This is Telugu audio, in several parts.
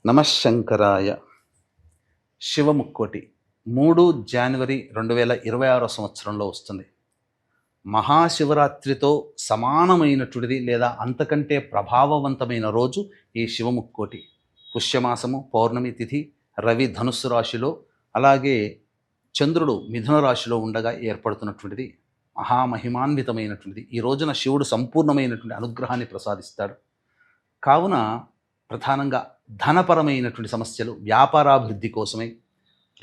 నమశంకరాయ. శివముక్కోటి 3 జనవరి 2026 సంవత్సరంలో వస్తుంది. మహాశివరాత్రితో సమానమైనటువంటిది లేదా అంతకంటే ప్రభావవంతమైన రోజు ఈ శివముక్కోటి. పుష్యమాసము, పౌర్ణమి తిథి, రవి ధనుస్సు రాశిలో, అలాగే చంద్రుడు మిథున రాశిలో ఉండగా ఏర్పడుతున్నటువంటిది మహామహిమాన్వితమైనటువంటిది. ఈ రోజున శివుడు సంపూర్ణమైనటువంటి అనుగ్రహాన్ని ప్రసాదిస్తాడు. కావున ప్రధానంగా ధనపరమైనటువంటి సమస్యలు, వ్యాపారాభివృద్ధి కోసమై,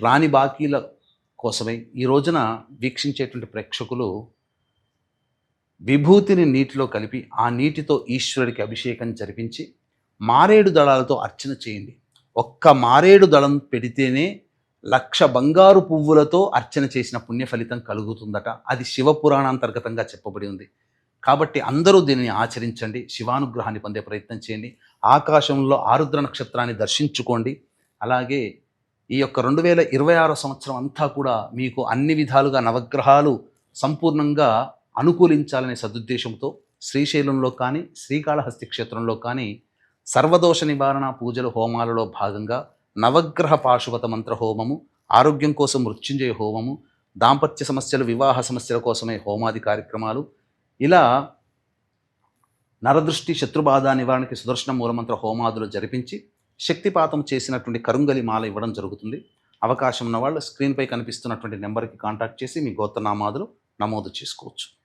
రాని బాకీల కోసమై ఈ రోజున వీక్షించేటువంటి ప్రేక్షకులు విభూతిని నీటిలో కలిపి ఆ నీటితో ఈశ్వరుడికి అభిషేకం జరిపించి మారేడు దళాలతో అర్చన చేయండి. ఒక్క మారేడు దళం పెడితేనే 1,00,000 బంగారు పువ్వులతో అర్చన చేసిన పుణ్య ఫలితం కలుగుతుందట. అది శివపురాణాంతర్గతంగా చెప్పబడి ఉంది. కాబట్టి అందరూ దీనిని ఆచరించండి, శివానుగ్రహాన్ని పొందే ప్రయత్నం చేయండి. ఆకాశంలో ఆరుద్ర నక్షత్రాన్ని దర్శించుకోండి. అలాగే ఈ యొక్క 2026 సంవత్సరం అంతా కూడా మీకు అన్ని విధాలుగా నవగ్రహాలు సంపూర్ణంగా అనుకూలించాలనే సదుద్దేశంతో శ్రీశైలంలో కానీ, శ్రీకాళహస్తి క్షేత్రంలో కానీ సర్వదోష నివారణ పూజలు హోమాలలో భాగంగా నవగ్రహ పాశుపత మంత్ర హోమము, ఆరోగ్యం కోసం మృత్యుంజయ హోమము, దాంపత్య సమస్యలు, వివాహ సమస్యల కోసమే హోమాది కార్యక్రమాలు, ఇలా నరదృష్టి, శత్రుబాధ నివారణకి సుదర్శన మూలమంత్ర హోమాదులు జరిపించి శక్తిపాతం చేసినటువంటి కరుంగలి మాల ఇవ్వడం జరుగుతుంది. అవకాశం ఉన్న వాళ్ళు స్క్రీన్పై కనిపిస్తున్నటువంటి నెంబర్కి కాంటాక్ట్ చేసి మీ గోత్రనామాదులు నమోదు చేసుకోవచ్చు.